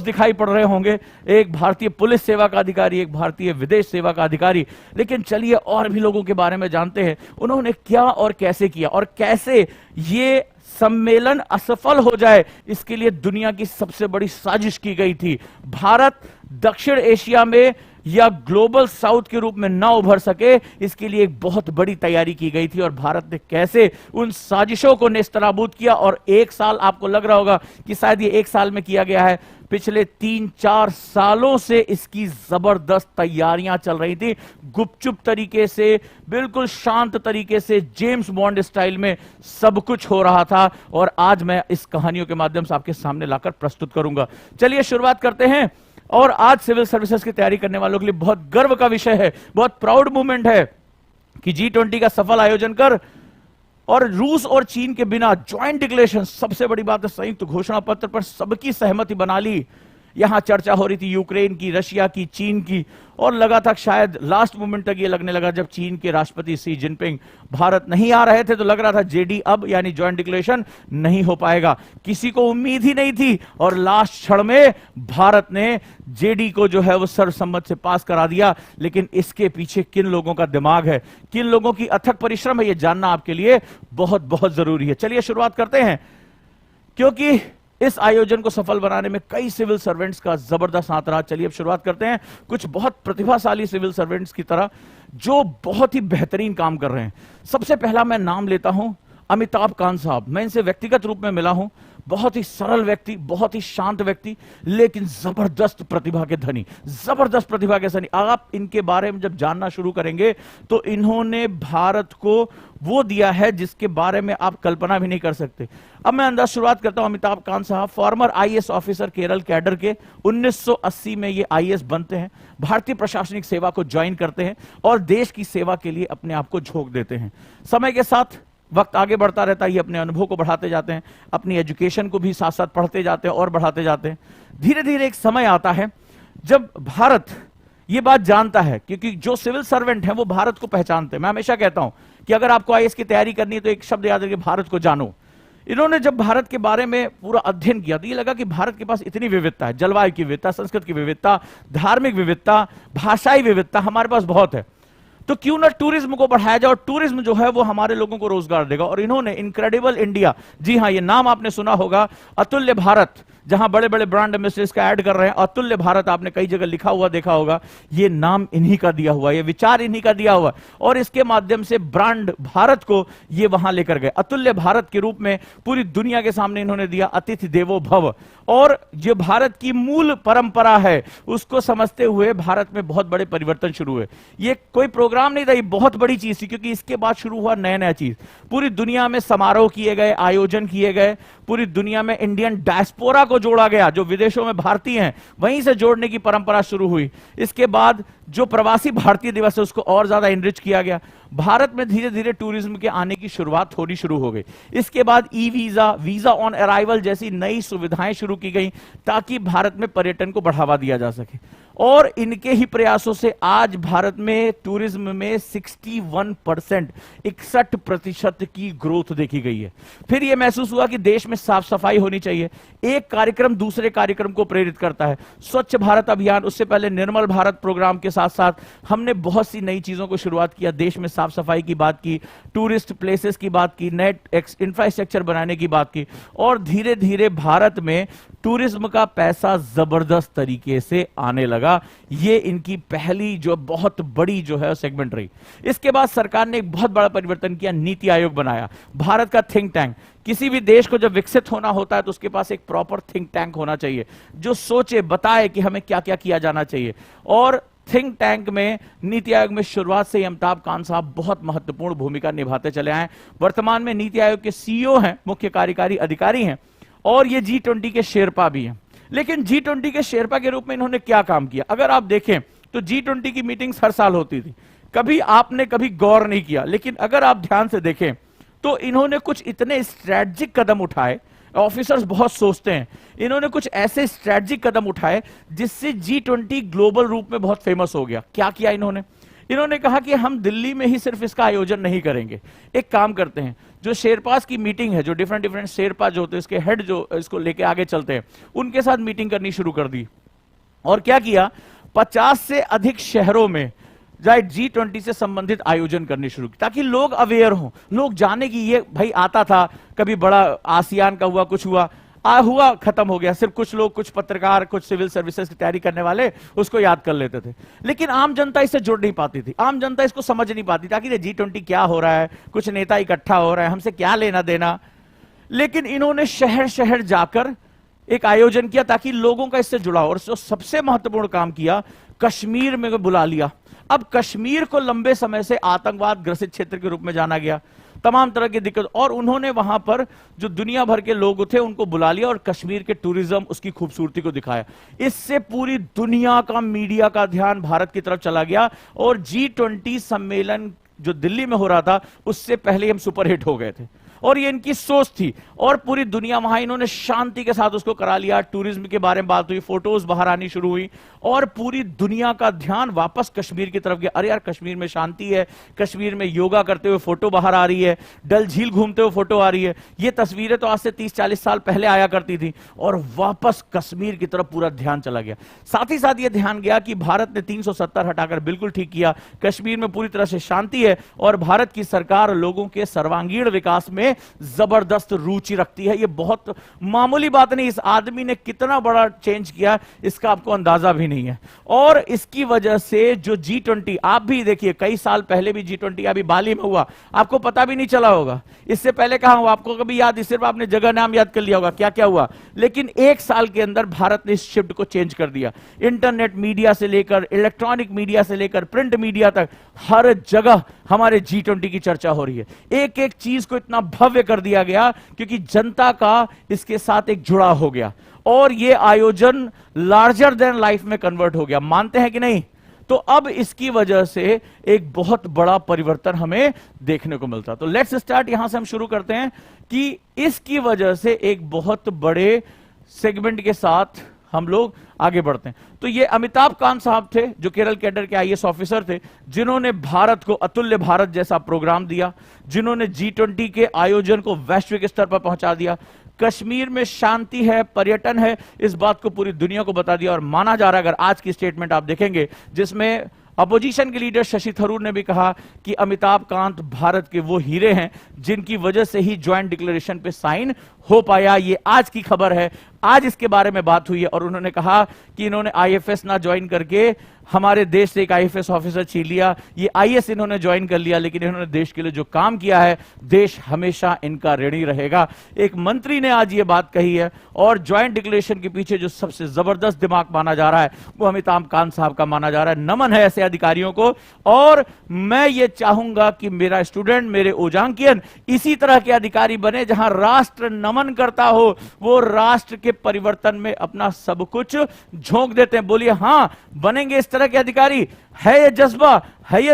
दिखाई पड़ रहे होंगे, एक भारतीय पुलिस सेवा का अधिकारी, एक भारतीय विदेश सेवा का अधिकारी। लेकिन चलिए और भी लोगों के बारे में जानते हैं, उन्होंने क्या और कैसे किया, और कैसे ये सम्मेलन असफल हो जाए इसके लिए दुनिया की सबसे बड़ी साजिश की गई थी। भारत दक्षिण एशिया में या ग्लोबल साउथ के रूप में ना उभर सके, इसके लिए एक बहुत बड़ी तैयारी की गई थी, और भारत ने कैसे उन साजिशों को नेस्तनाबूद किया। और एक साल, आपको लग रहा होगा कि शायद ये एक साल में किया गया है, पिछले 3-4 सालों से इसकी जबरदस्त तैयारियां चल रही थी, गुपचुप तरीके से, बिल्कुल शांत तरीके से, जेम्स बॉन्ड स्टाइल में सब कुछ हो रहा था। और आज मैं इस कहानियों के माध्यम से आपके सामने लाकर प्रस्तुत करूंगा। चलिए शुरुआत करते हैं। और आज सिविल सर्विसेज की तैयारी करने वालों के लिए बहुत गर्व का विषय है, बहुत प्राउड मूवमेंट है कि G20 का सफल आयोजन कर और रूस और चीन के बिना ज्वाइंट डिक्लेरेशन, सबसे बड़ी बात है संयुक्त घोषणा पत्र पर सबकी सहमति बना ली। यहां चर्चा हो रही थी यूक्रेन की, रशिया की, चीन की, और लगा था शायद लास्ट मोमेंट तक ये लगने लगा जब चीन के राष्ट्रपति शी जिनपिंग भारत नहीं आ रहे थे, तो लग रहा था जेडी अब यानी ज्वाइंट डिक्लेरेशन नहीं हो पाएगा। किसी को उम्मीद ही नहीं थी, और लास्ट क्षण में भारत ने जेडी को जो है वो सर्वसम्मत से पास करा दिया। लेकिन इसके पीछे किन लोगों का दिमाग है, किन लोगों की अथक परिश्रम है, ये जानना आपके लिए बहुत बहुत जरूरी है। चलिए शुरुआत करते हैं, क्योंकि इस आयोजन को सफल बनाने में कई सिविल सर्वेंट्स का जबरदस्त हाथ रहा। चलिए अब शुरुआत करते हैं कुछ बहुत प्रतिभाशाली सिविल सर्वेंट्स की तरह जो बहुत ही बेहतरीन काम कर रहे हैं। सबसे पहला मैं नाम लेता हूं अमिताभ कांत साहब। मैं इनसे व्यक्तिगत रूप में मिला हूं, बहुत ही सरल व्यक्ति, बहुत ही शांत व्यक्ति, लेकिन जबरदस्त प्रतिभा के धनी, जबरदस्त प्रतिभा के धनी। आप इनके बारे में जब जानना शुरू करेंगे तो इन्होंने भारत को वो दिया है जिसके बारे में आप कल्पना भी नहीं कर सकते। अब मैं अंदाज शुरुआत करता हूं। अमिताभ कांत साहब farmer IAS officer, Kerala cadre के, 1980 में ये आईएएस बनते हैं, भारतीय प्रशासनिक सेवा को ज्वाइन करते हैं और देश की सेवा के लिए अपने आप को झोंक देते हैं। समय के साथ वक्त आगे बढ़ता रहता है, ये अपने अनुभव को बढ़ाते जाते हैं, अपनी एजुकेशन को भी साथ साथ पढ़ते जाते हैं और बढ़ाते जाते हैं। धीरे धीरे एक समय आता है जब भारत ये बात जानता है, क्योंकि जो सिविल सर्वेंट हैं वो भारत को पहचानते हैं। मैं हमेशा कहता हूं कि अगर आपको आईएएस की तैयारी करनी है तो एक शब्द याद रखिए, भारत को जानो। इन्होंने जब भारत के बारे में पूरा अध्ययन किया तो ये लगा कि भारत के पास इतनी विविधता है, जलवायु की विविधता, संस्कृत की विविधता, धार्मिक विविधता, भाषाई विविधता हमारे पास बहुत है, तो क्यों ना टूरिज्म को बढ़ाया जाए, और टूरिज्म जो है वो हमारे लोगों को रोजगार देगा। और इन्होंने इनक्रेडिबल इंडिया, जी हां ये नाम आपने सुना होगा, अतुल्य भारत, जहां बड़े बड़े ब्रांड एम्बेसडर्स का ऐड कर रहे हैं, अतुल्य भारत आपने कई जगह लिखा हुआ देखा होगा, ये नाम इन्हीं का दिया हुआ, ये विचार इन्हीं का दिया हुआ, और इसके माध्यम से ब्रांड भारत को ये वहां लेकर गए। अतुल्य भारत के रूप में पूरी दुनिया के सामने इन्होंने दिया अतिथि देवो भव, और जो भारत की मूल परंपरा है उसको समझते हुए भारत में बहुत बड़े परिवर्तन शुरू हुए। ये कोई प्रोग्राम नहीं था, ये बहुत बड़ी चीज थी, क्योंकि इसके बाद शुरू हुआ नया नया चीज। पूरी दुनिया में समारोह किए गए, आयोजन किए गए, पूरी दुनिया में इंडियन डायस्पोरा को जोड़ा गया, जो विदेशों में भारतीय हैं वहीं से जोड़ने की परंपरा शुरू हुई। इसके बाद जो प्रवासी भारतीय दिवस है उसको और ज्यादा इनरिच किया गया। भारत में धीरे धीरे टूरिज्म के आने की शुरुआत थोड़ी शुरू हो गई। इसके बाद e visa, visa on arrival जैसी नई सुविधाएं शुरू की गई ताकि भारत में पर्यटन को बढ़ावा दिया जा सके। और इनके ही प्रयासों से आज भारत में टूरिज्म में 61% की ग्रोथ देखी गई है। फिर यह महसूस हुआ कि देश में साफ सफाई होनी चाहिए। एक कार्यक्रम दूसरे कार्यक्रम को प्रेरित करता है। स्वच्छ भारत अभियान, उससे पहले निर्मल भारत प्रोग्राम के साथ साथ हमने बहुत सी नई चीजों को शुरुआत किया। देश में साफ सफाई की बात की, टूरिस्ट प्लेसेस की बात की, नेट इंफ्रास्ट्रक्चर बनाने की बात की, और धीरे धीरे भारत में टूरिज्म का पैसा जबरदस्त तरीके से आने लगा। ये इनकी पहली जो बहुत बड़ी जो है सेगमेंट रही। इसके बाद सरकार ने एक बहुत बड़ा परिवर्तन किया, नीति आयोग बनाया, भारत का थिंक टैंक। किसी भी देश को जब विकसित होना होता है तो उसके पास एक प्रॉपर थिंक टैंक होना चाहिए जो सोचे बताए कि हमें क्या क्या किया जाना चाहिए। और थिंक टैंक में, नीति आयोग में शुरुआत से ही अमिताभ कांत साहब बहुत महत्वपूर्ण भूमिका निभाते चले आए। वर्तमान में नीति आयोग के सीईओ हैं, मुख्य कार्यकारी अधिकारी हैं, और ये G20 के शेरपा भी हैं। लेकिन G20 के शेरपा के रूप में इन्होंने क्या काम किया, अगर आप देखें तो G20 की मीटिंग्स हर साल होती थी, कभी आपने कभी गौर नहीं किया, लेकिन अगर आप ध्यान से देखें तो इन्होंने कुछ इतने स्ट्रैटेजिक कदम उठाए। ऑफिसर्स बहुत सोचते हैं, इन्होंने कुछ ऐसे स्ट्रैटेजिक कदम उठाए जिससे G20 ग्लोबल रूप में बहुत फेमस हो गया। क्या किया इन्होंने? इन्होंने कहा कि हम दिल्ली में ही सिर्फ इसका आयोजन नहीं करेंगे, एक काम करते हैं, जो शेरपास की मीटिंग है, जो डिफरेंट डिफरेंट शेरपा जो होते हैं, इसके हेड जो इसको लेके आगे चलते हैं, उनके साथ मीटिंग करनी शुरू कर दी। और क्या किया, 50 से अधिक शहरों में G20 से संबंधित आयोजन करने शुरू किए, ताकि लोग अवेयर हों, लोग जाने की ये भाई आता था, कभी बड़ा आसियान का हुआ, कुछ हुआ, हुआ खत्म हो गया, सिर्फ कुछ लोग, कुछ पत्रकार, कुछ सिविल सर्विसेज की तैयारी करने वाले उसको याद कर लेते थे, लेकिन आम जनता इससे जुड़ नहीं पाती थी, आम जनता इसको समझ नहीं पाती था कि G20 क्या हो रहा है, कुछ नेता इकट्ठा हो रहे हैं, हमसे क्या लेना देना। लेकिन इन्होंने शहर शहर जाकर एक आयोजन किया ताकि लोगों का इससे जुड़ा हो। और जो सबसे महत्वपूर्ण काम किया, कश्मीर में बुला लिया। अब कश्मीर को लंबे समय से आतंकवाद ग्रसित क्षेत्र के रूप में जाना गया, तमाम तरह की दिक्कत, और उन्होंने वहां पर जो दुनिया भर के लोग थे उनको बुला लिया और कश्मीर के टूरिज्म, उसकी खूबसूरती को दिखाया। इससे पूरी दुनिया का मीडिया का ध्यान भारत की तरफ चला गया और G20 सम्मेलन जो दिल्ली में हो रहा था उससे पहले हम सुपरहिट हो गए थे, और ये इनकी सोच थी। और पूरी दुनिया वहां इन्होंने शांति के साथ उसको करा लिया, टूरिज्म के बारे में बात हुई, फोटोज बाहर आनी शुरू हुई, और पूरी दुनिया का ध्यान वापस कश्मीर की तरफ गया। अरे यार, कश्मीर में शांति है, कश्मीर में योगा करते हुए फोटो बाहर आ रही है, डल झील घूमते हुए फोटो आ रही है। ये तस्वीरें तो आज से 30-40 साल पहले आया करती थी, और वापस कश्मीर की तरफ पूरा ध्यान चला गया। साथ ही साथ ये ध्यान गया कि भारत ने 370 हटाकर बिल्कुल ठीक किया, कश्मीर में पूरी तरह से शांति है, और भारत की सरकार लोगों के सर्वांगीण विकास में जबरदस्त रुचि रखती है। ये बहुत मामूली बात नहीं, इस आदमी ने कितना बड़ा चेंज किया इसका आपको अंदाजा भी नहीं है। और इसकी वजह से जो G20, आप भी देखिए, कई साल पहले भी G20 अभी बाली में हुआ, आपको पता भी नहीं चला होगा, इससे पहले कहां हुआ आपको कभी याद, सिर्फ आपने जगह नाम याद कर लिया होगा क्या क्या हुआ। लेकिन एक साल के अंदर भारत ने इस शिफ्ट को चेंज कर दिया। इंटरनेट मीडिया से लेकर, इलेक्ट्रॉनिक मीडिया से लेकर, प्रिंट मीडिया तक, हर जगह हमारे G20 की चर्चा हो रही है। एक एक चीज को इतना भव्य कर दिया गया क्योंकि जनता का इसके साथ एक जुड़ाव हो गया, और ये आयोजन लार्जर देन लाइफ में कन्वर्ट हो गया। मानते हैं कि नहीं? तो अब इसकी वजह से एक बहुत बड़ा परिवर्तन हमें देखने को मिलता। तो लेट्स स्टार्ट, यहां से हम शुरू करते हैं कि इसकी वजह से एक बहुत बड़े सेगमेंट के साथ हम लोग आगे बढ़ते हैं। तो ये अमिताभ कांत साहब थे, जो केरल कैडर के IAS ऑफिसर थे, जिन्होंने भारत को अतुल्य भारत जैसा प्रोग्राम दिया, जिन्होंने G20 के आयोजन को वैश्विक स्तर पर पहुंचा दिया। कश्मीर में शांति है, पर्यटन है, इस बात को पूरी दुनिया को बता दिया। और माना जा रहा है, अगर आज की स्टेटमेंट आप देखेंगे जिसमें अपोजिशन के लीडर शशि थरूर ने भी कहा कि अमिताभ कांत भारत के वो हीरे हैं जिनकी वजह से ही ज्वाइंट डिक्लेरेशन पे साइन हो पाया। ये आज की खबर है, आज इसके बारे में बात हुई है। और उन्होंने कहा कि इन्होंने IFS ना ज्वाइन करके हमारे देश से एक IFS ऑफिसर छीन लिया, ये IS इन्होंने ज्वाइन कर लिया, लेकिन इन्होंने देश के लिए जो काम किया है, देश हमेशा इनका ऋणी रहेगा। एक मंत्री ने आज ये बात कही है, और ज्वाइंट डिक्लेरेशन के पीछे जो सबसे जबरदस्त दिमाग माना जा रहा है वो अमिताभ कांत साहब का माना जा रहा है। नमन है ऐसे अधिकारियों को, और मैं ये चाहूंगा कि मेरा स्टूडेंट, मेरे ओजांकियन इसी तरह के अधिकारी बने, जहां राष्ट्र नमन करता हो, वो राष्ट्र के परिवर्तन में अपना सब कुछ झोंक देते हैं। बोलिए हाँ, बनेंगे इस तरह के अधिकारी? है ये जज्बा, है ये